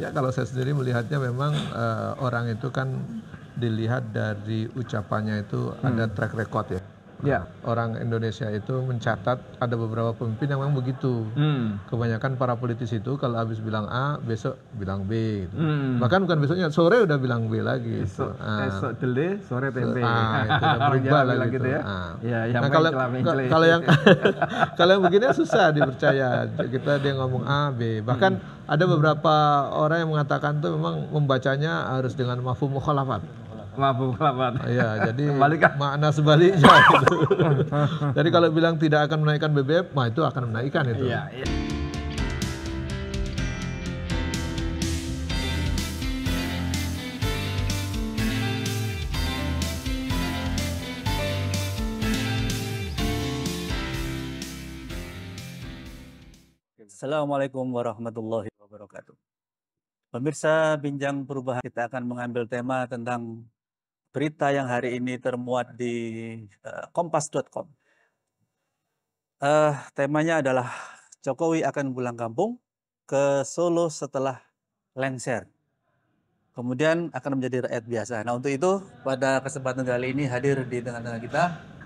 Ya kalau saya sendiri melihatnya memang orang itu kan dilihat dari ucapannya itu ada track record ya. Ya. Orang Indonesia itu mencatat ada beberapa pemimpin yang memang begitu. Kebanyakan para politisi itu kalau habis bilang A, besok bilang B. Gitu. Bahkan bukan besoknya, sore udah bilang B lagi. Esok dele, sore tempe. Itu udah berubah lah gitu. Ya. Nah, kalau yang kalau yang begini susah dipercaya. Kita dia ngomong A, B. Bahkan ada beberapa orang yang mengatakan tuh memang membacanya harus dengan mafhum mukhalafat. Iya, jadi makna sebaliknya gitu. Jadi kalau bilang tidak akan menaikkan BBM, itu akan menaikkan itu. Iya, iya. Assalamualaikum warahmatullahi wabarakatuh. Pemirsa Bincang Perubahan, kita akan mengambil tema tentang berita yang hari ini termuat di kompas.com. Temanya adalah Jokowi akan pulang kampung ke Solo setelah lengser. Kemudian akan menjadi rakyat biasa. Nah, untuk itu pada kesempatan kali ini hadir di tengah-tengah kita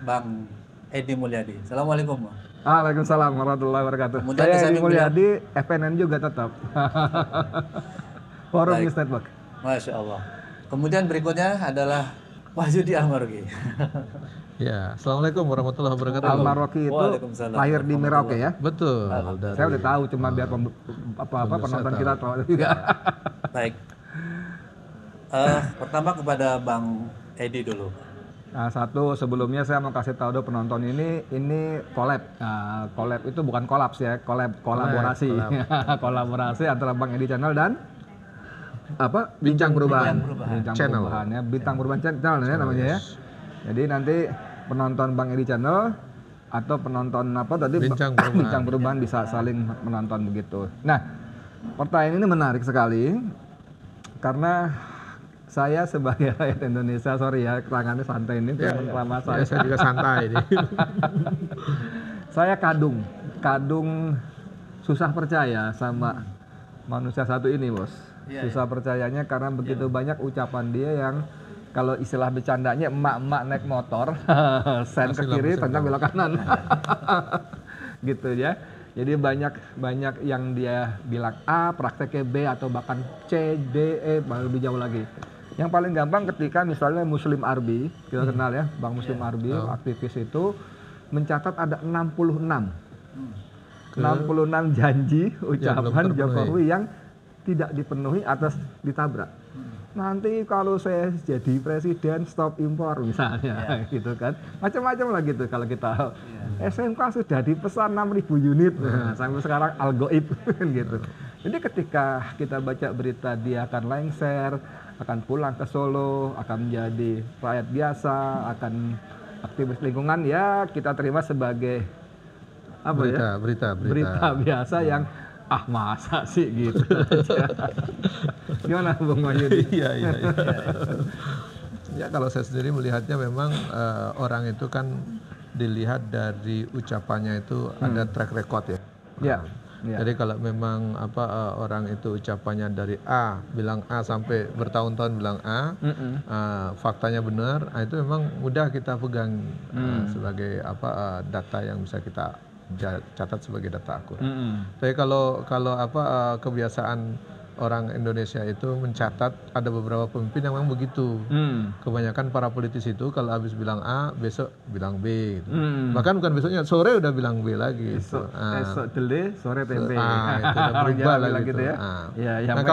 Bang Edi Mulyadi. Assalamualaikum, Bang. Waalaikumsalam warahmatullahi wabarakatuh. Kemudian Saya Edi Mulyadi, FNN juga tetap. Forum News Network. Masya Allah. Kemudian berikutnya adalah Wahyudi Al-Maroki. Ya, Assalamualaikum warahmatullahi wabarakatuh. Al-Maroki itu lahir di Merauke ya? Betul. Saya udah tahu, cuma biar penonton kita tahu juga. Baik. Pertama kepada Bang Edi dulu. Nah, satu sebelumnya saya mau kasih tahu dulu penonton ini collab. Nah, collab itu bukan kolaps ya, kolaborasi. Kolaborasi antara Bang Edi Channel dan Bincang Perubahan. Bincang Perubahan ya, Bintang Perubahan Channel ya namanya ya. Jadi nanti penonton Bang Edi Channel atau penonton Bincang Perubahan bisa saling menonton begitu. Nah, pertanyaan ini menarik sekali karena saya sebagai rakyat Indonesia, sorry ya, tangannya santai ini, lama saya juga santai ini. Saya kadung susah percaya sama manusia satu ini, Bos. Susah percayanya karena begitu banyak ucapan dia yang kalau istilah bercandanya emak-emak naik motor, sen ke kiri, tendang belok kanan. Gitu ya. Jadi banyak yang dia bilang A, prakteknya B, atau bahkan C, D, E, lebih jauh lagi. Yang paling gampang ketika misalnya Muslim Arbi, kita kenal ya, Bang Muslim Arbi, aktivis itu mencatat ada 66 janji ucapan Jokowi yang tidak dipenuhi atas ditabrak. Nanti kalau saya jadi presiden stop impor misalnya, gitu kan. Macam-macam lah gitu kalau kita. SMK sudah dipesan 6.000 unit, sampai sekarang algoib gitu. Jadi ketika kita baca berita dia akan lengser, akan pulang ke Solo, akan menjadi rakyat biasa, akan aktivis lingkungan, ya kita terima sebagai berita biasa yang masa sih gitu. Gimana Bung Wahyudi? Iya. Ya kalau saya sendiri melihatnya memang orang itu kan dilihat dari ucapannya itu ada track record ya. Iya. Jadi kalau memang orang itu ucapannya dari A, bilang A sampai bertahun-tahun bilang A, faktanya benar, itu memang mudah kita pegang sebagai data yang bisa kita catat sebagai data akurat. Tapi kalau kebiasaan orang Indonesia itu mencatat ada beberapa pemimpin yang memang begitu. Kebanyakan para politisi itu kalau habis bilang A, besok bilang B. Gitu. Bahkan bukan besoknya, sore udah bilang B lagi. Esok dele, sore tempe. Itu udah berubah lah gitu. Ya. Nah,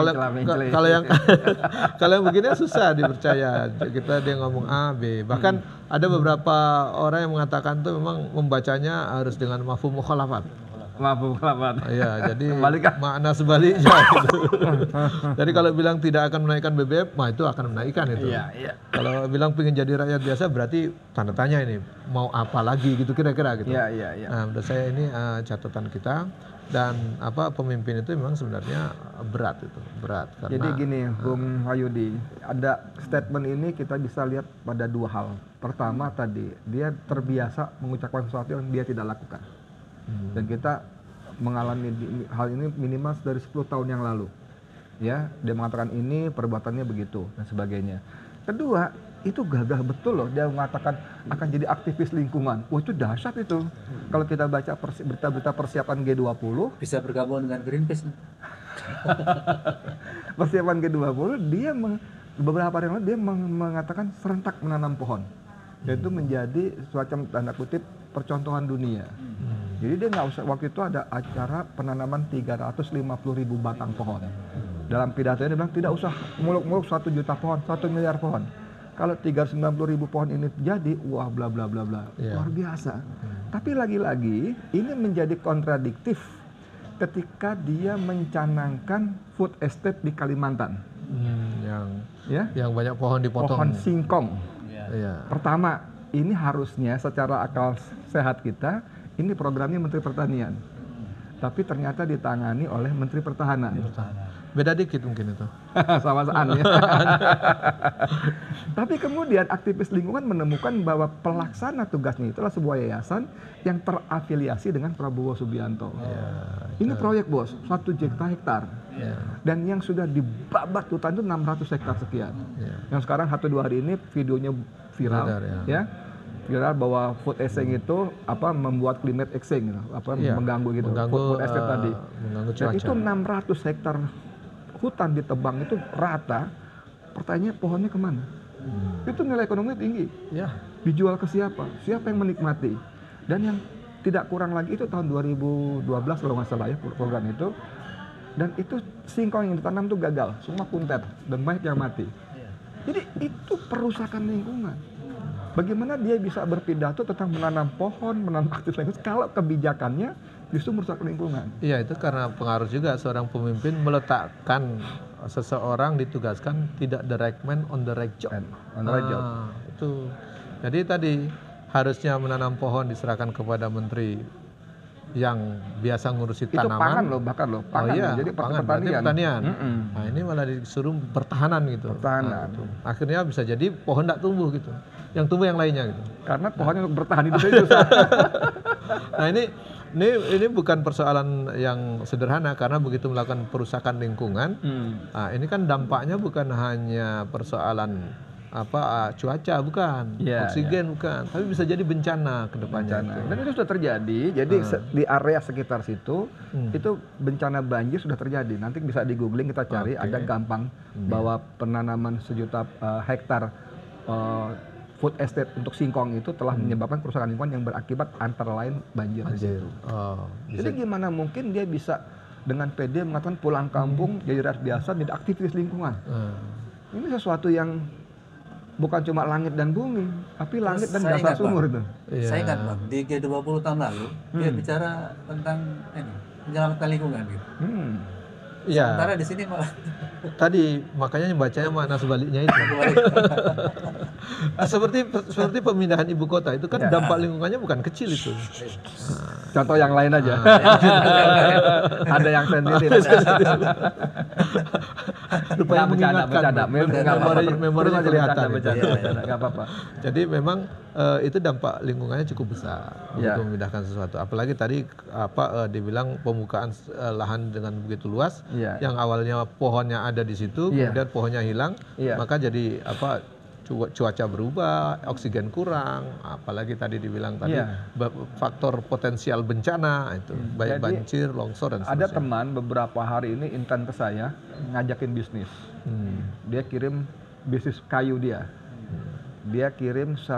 kalau yang begini susah dipercaya. Dia ngomong A, B. Bahkan ada beberapa orang yang mengatakan tuh memang membacanya harus dengan mafhum mukhalafat. Iya, jadi makna sebaliknya gitu. Jadi kalau bilang tidak akan menaikkan BBM, itu akan menaikkan itu. Iya. Kalau bilang pengen jadi rakyat biasa, berarti tanda tanya ini mau apa lagi gitu kira-kira gitu. Iya. Nah, menurut saya ini catatan kita dan pemimpin itu memang sebenarnya berat karena, jadi gini, Bung Wahyudi, ada statement ini kita bisa lihat pada dua hal. Pertama tadi, dia terbiasa mengucapkan sesuatu yang dia tidak lakukan. Dan kita mengalami hal ini minimal dari 10 tahun yang lalu. ya dia mengatakan ini perbuatannya begitu dan sebagainya. Kedua, itu gagah betul loh, dia mengatakan akan jadi aktivis lingkungan. Wah, itu dahsyat itu. Kalau kita baca berita-berita persiapan G20, bisa bergabung dengan Greenpeace. persiapan G20, dia beberapa hari yang lalu dia mengatakan serentak menanam pohon. Yaitu menjadi semacam tanda kutip percontohan dunia. Jadi dia nggak usah, waktu itu ada acara penanaman 350.000 batang pohon. Dalam pidatonya dia bilang tidak usah muluk-muluk 1 juta pohon, 1 miliar pohon. Kalau 390.000 pohon ini jadi, wah bla bla bla bla, luar biasa. Tapi lagi-lagi ini menjadi kontradiktif ketika dia mencanangkan food estate di Kalimantan. Yang banyak pohon dipotong. Pohon singkong. Ya. Pertama, ini harusnya secara akal sehat kita, ini programnya Menteri Pertanian. Tapi ternyata ditangani oleh Menteri Pertahanan. Beda dikit mungkin itu. Sama-sama ya. Tapi kemudian aktivis lingkungan menemukan bahwa pelaksana tugasnya itulah sebuah yayasan yang terafiliasi dengan Prabowo Subianto. Ini proyek bos, 1 juta hektar. Dan yang sudah dibabat hutan itu 600 hektar sekian. Yang sekarang 1-2 hari ini videonya viral, viral bahwa food exchange itu membuat climate exchange, mengganggu gitu, food estate tadi. Mengganggu Dan cuaca. itu 600 hektar hutan ditebang itu rata. Pertanyaannya pohonnya kemana? Itu nilai ekonomi tinggi. Dijual ke siapa? Siapa yang menikmati? Dan yang tidak kurang lagi itu tahun 2012 kalau nggak salah ya program itu. Dan itu singkong yang ditanam tuh gagal, semua kuntet dan banyak yang mati. Jadi itu perusakan lingkungan. Bagaimana dia bisa berpidato tentang menanam pohon, menanam aktif lingkungan kalau kebijakannya justru merusak lingkungan? Iya, itu karena pengaruh juga seorang pemimpin meletakkan seseorang ditugaskan tidak the right man on the right job. Itu. Jadi tadi harusnya menanam pohon diserahkan kepada menteri yang biasa ngurusi tanaman. Itu pangan loh, bahkan loh. Pangan. Jadi pertanian. Nah, ini malah disuruh pertahanan gitu. Pertahanan. Nah, akhirnya bisa jadi pohon tidak tumbuh gitu. Yang tumbuh yang lainnya gitu. Karena pohonnya untuk bertahan itu susah. Nah, ini bukan persoalan yang sederhana karena begitu melakukan perusakan lingkungan. Nah, ini kan dampaknya bukan hanya persoalan cuaca bukan, oksigen bukan, tapi bisa jadi bencana ke depannya. Dan itu sudah terjadi. Jadi di area sekitar situ itu bencana banjir sudah terjadi. Nanti bisa di googling kita cari, ada gampang bahwa penanaman 1 juta hektar food estate untuk singkong itu telah menyebabkan kerusakan lingkungan yang berakibat antara lain banjir di situ. Jadi gimana mungkin dia bisa dengan pede mengatakan pulang kampung jadi rakyat biasa, jadi aktivis lingkungan. Ini sesuatu yang bukan cuma langit dan bumi, tapi langit dan dasar sumur itu. Saya ingat Bang, di G20 tahun lalu dia bicara tentang menyelamatkan lingkungan gitu. Sementara di sini malah tadi makanya bacanya makna sebaliknya itu. seperti pemindahan ibu kota itu kan dampak lingkungannya bukan kecil itu. Contoh yang lain aja. Ada yang sensitif. Supaya mengingatkan. Memorinya kelihatan. Nggak apa-apa. Jadi memang itu dampak lingkungannya cukup besar untuk memindahkan sesuatu. Apalagi tadi dibilang pembukaan lahan dengan begitu luas, yang awalnya pohonnya ada di situ, kemudian pohonnya hilang, maka jadi cuaca berubah, oksigen kurang, apalagi tadi dibilang tadi faktor potensial bencana itu, baik banjir, longsor dan seterusnya. Ada teman beberapa hari ini intent ke saya ngajakin bisnis. Dia kirim bisnis kayu dia. Dia kirim 1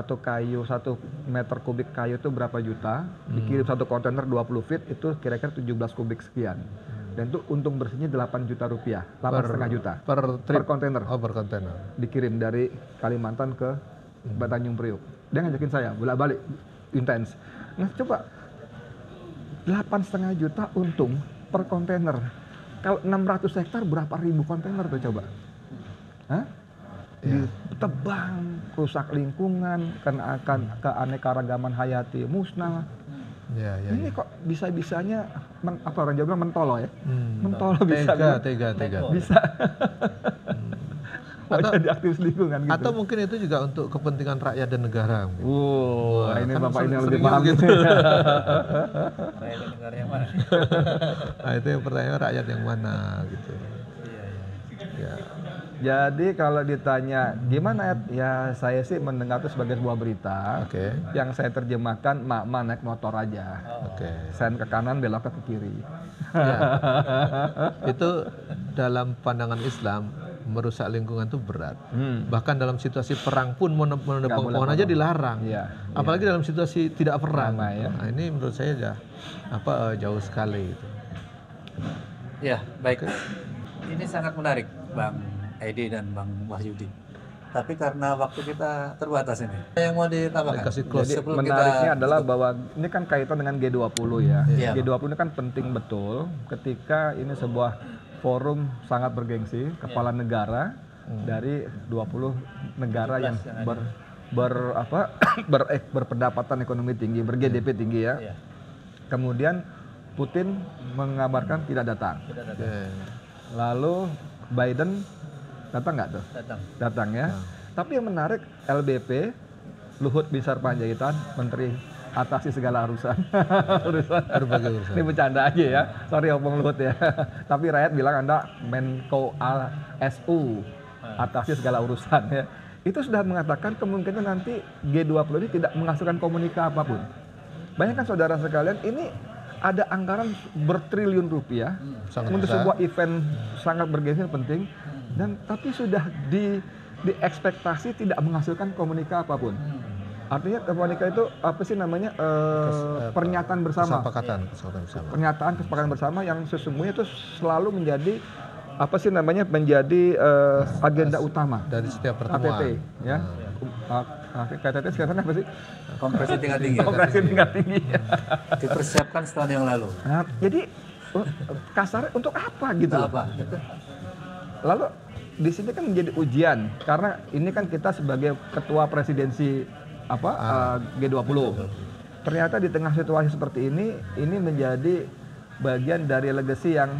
meter kubik kayu itu berapa juta, dikirim 1 kontainer 20 feet itu kira-kira 17 kubik sekian. Dan itu untung bersihnya 8 juta rupiah, 8,5 juta per kontainer. Per kontainer. Dikirim dari Kalimantan ke Tanjung Priuk. Dia ngajakin saya bolak-balik intens. Nah coba 8,5 juta untung per kontainer. Kalau 600 hektar berapa ribu kontainer tuh coba? Ditebang, rusak lingkungan, karena akan keanekaragaman hayati musnah. Ini kok bisa-bisanya orang Jawa bilang mentolo ya? Mentolo bisa. Tega. Bisa. Jadi aktivis lingkungan gitu. Atau mungkin itu juga untuk kepentingan rakyat dan negara. Ini kan Bapak ini yang lebih paham gitu. Rakyat dan negara yang mana? Nah, itu yang pertanyaan rakyat yang mana gitu. Ya. Jadi kalau ditanya gimana Ed? Ya saya sih mendengar itu sebagai sebuah berita yang saya terjemahkan mak-mak naik motor aja. Sen ke kanan belok ke kiri. Ya. Itu dalam pandangan Islam merusak lingkungan itu berat. Bahkan dalam situasi perang pun menebang pohon aja dilarang. Apalagi dalam situasi tidak perang. Nah, ini menurut saya jauh sekali itu. Ya, baik. Ini sangat menarik, Bang Edi dan Bang Wahyudi. Tapi karena waktu kita terbatas ini, yang mau ditambahkan? Jadi menariknya adalah bahwa ini kan kaitan dengan G20 ya. G20 ini kan penting betul ketika ini sebuah forum sangat bergengsi, kepala negara dari 20 negara yang berpendapatan ekonomi tinggi, ber-GDP tinggi ya. Kemudian Putin mengabarkan tidak datang. Lalu Biden datang nggak tuh? Datang ya. Tapi yang menarik LBP, Luhut Binsar Panjaitan, Menteri atasi segala urusan. Berbagai urusan. Ini bercanda aja ya. Sorry omong Luhut ya. Tapi rakyat bilang Anda Menko ASU, atasi segala urusan ya. Itu sudah mengatakan kemungkinan nanti G20 ini tidak menghasilkan komunika apapun. Bayangkan saudara sekalian, ini ada anggaran bertriliun rupiah untuk sebuah event sangat bergengsi penting, dan tapi sudah diekspektasi tidak menghasilkan komunika apapun. Artinya komunika itu apa sih namanya pernyataan bersama. Pernyataan kesepakatan bersama yang sesungguhnya itu selalu menjadi apa sih namanya menjadi agenda utama dari setiap pertemuan. KTT ya. KTT sekarang apa sih? Konferensi tingkat tinggi. Konferensi tingkat tinggi. Dipersiapkan setahun yang lalu. Nah, jadi kasar untuk apa gitu? Lalu di sini kan menjadi ujian karena ini kan kita sebagai ketua presidensi G20. Ternyata di tengah situasi seperti ini menjadi bagian dari legacy yang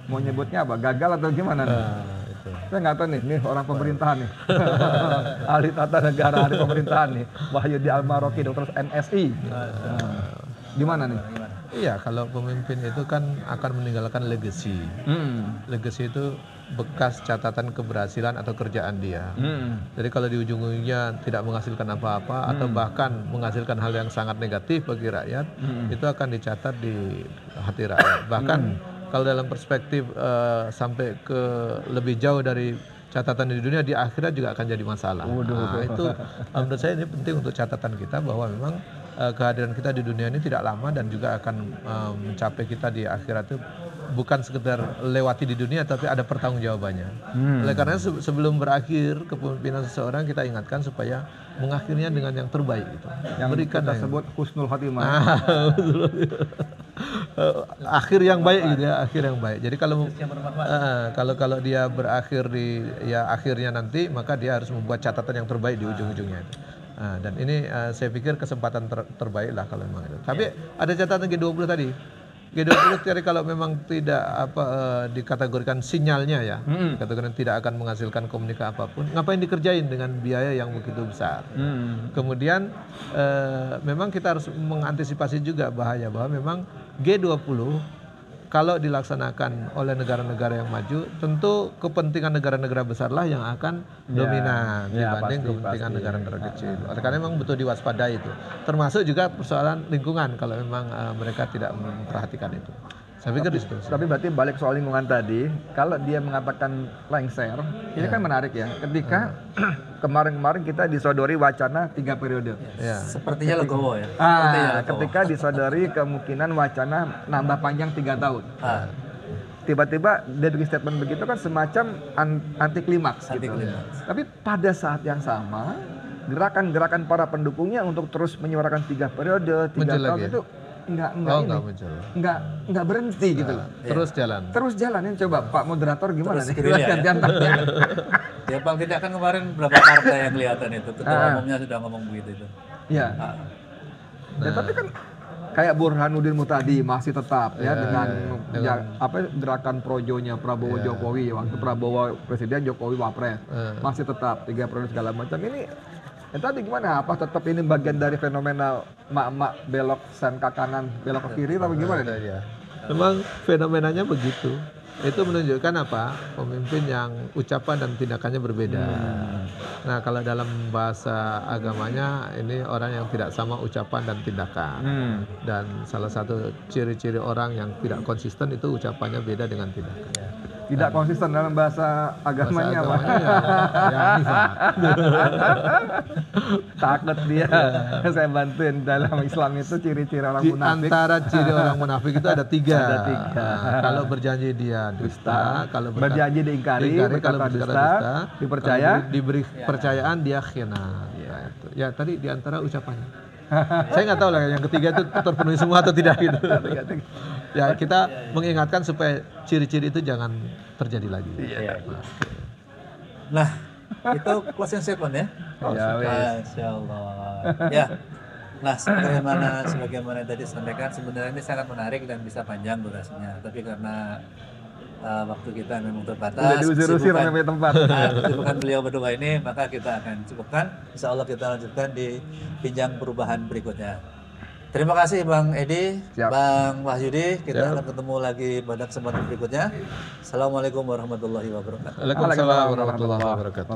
mau nyebutnya apa? Gagal atau gimana nih? Saya nggak tahu nih orang pemerintahan nih. Ahli tata negara, ahli pemerintahan nih. Wahyudi Al-Maroki, Dr. MSI. Gimana nih? Iya, kalau pemimpin itu kan akan meninggalkan legacy. Legacy itu bekas catatan keberhasilan atau kerjaan dia. Jadi kalau di ujung-ujungnya tidak menghasilkan apa-apa atau bahkan menghasilkan hal yang sangat negatif bagi rakyat, itu akan dicatat di hati rakyat. Bahkan kalau dalam perspektif sampai ke lebih jauh dari catatan di dunia, di akhirat juga akan jadi masalah. Nah, itu menurut saya ini penting untuk catatan kita bahwa memang kehadiran kita di dunia ini tidak lama dan juga akan mencapai kita di akhirat itu bukan sekedar lewati di dunia tapi ada pertanggungjawabannya. Oleh karena sebelum berakhir kepemimpinan seseorang kita ingatkan supaya mengakhirnya dengan yang terbaik itu. Yang berikan kita sebut husnul khotimah. Akhir yang baik gitu ya, akhir yang baik. Jadi kalau dia berakhir di akhirnya nanti, maka dia harus membuat catatan yang terbaik di ujung-ujungnya itu. Dan ini saya pikir kesempatan terbaik lah kalau memang itu. Tapi ada catatan G20 tadi. G20 tadi kalau memang tidak dikategorikan sinyalnya ya, dikategorikan tidak akan menghasilkan komunika apapun, ngapain dikerjain dengan biaya yang begitu besar. Kemudian memang kita harus mengantisipasi juga bahaya bahwa memang G20 kalau dilaksanakan oleh negara-negara yang maju, tentu kepentingan negara-negara besarlah yang akan dominan dibanding kepentingan negara-negara kecil. Karena memang betul diwaspadai itu. Termasuk juga persoalan lingkungan kalau memang mereka tidak memperhatikan itu. Saya pikir di situ. Tapi berarti balik soal lingkungan tadi, kalau dia mengatakan lengser, ini kan menarik ya. Ketika kemarin-kemarin kita disodori wacana 3 periode. Sepertinya legowo ya. Ketika disodori kemungkinan wacana nambah panjang 3 tahun. Tiba-tiba dia bikin statement begitu kan semacam anti klimaks gitu. Tapi pada saat yang sama, gerakan-gerakan para pendukungnya untuk terus menyuarakan 3 periode, 3 tahun itu enggak berhenti gitu. Terus jalan. Terus jalan. Ini coba Pak moderator gimana nih? Gantian tanya. Ya Bang, tidak kan kemarin berapa partai yang kelihatan itu. Ketua umumnya sudah ngomong begitu itu. Iya. Tapi kan kayak Burhanuddin Muhtadi masih tetap dengan gerakan projonya Prabowo Jokowi, waktu Prabowo presiden Jokowi wapres. Masih tetap 3 periode segala macam ini. Tapi gimana? Apa tetap ini bagian dari fenomena mak-mak belok sen ke kanan, belok ke kiri, atau gimana? Memang fenomenanya begitu. itu menunjukkan apa? Pemimpin yang ucapan dan tindakannya berbeda. Nah, kalau dalam bahasa agamanya ini orang yang tidak sama ucapan dan tindakan. Dan salah satu ciri-ciri orang yang tidak konsisten itu ucapannya beda dengan tindakan. Tidak konsisten dalam bahasa agamanya, Pak. Ya, nifaq. Takut dia. Saya bantuin dalam Islam itu ciri-ciri orang Di munafik. antara ciri orang munafik itu ada 3. Ada 3. Nah, kalau berjanji dia dusta, kalau berjanji diingkari, kalau berkata dusta, dipercaya, kalau diberi kepercayaan dia khianat. Nah, itu. Ya tadi di antara ucapannya. Saya nggak tahu lah yang ketiga itu terpenuhi semua atau tidak gitu. Ya kita mengingatkan supaya ciri-ciri itu jangan terjadi lagi. Nah, itu closing statement ya. Masya Allah. Ya. Nah, sebagaimana tadi sampaikan, sebenarnya ini sangat menarik dan bisa panjang durasinya. Tapi karena waktu kita memang terbatas, udah diusir-usir sampai tempat. Kesibukan beliau berdua ini, maka kita akan cukupkan. Insya Allah kita lanjutkan di pinjang perubahan berikutnya. Terima kasih Bang Edi, Siap. Bang Wahyudi. Kita akan ketemu lagi pada kesempatan berikutnya. Assalamualaikum warahmatullahi wabarakatuh. Waalaikumsalam warahmatullahi wabarakatuh.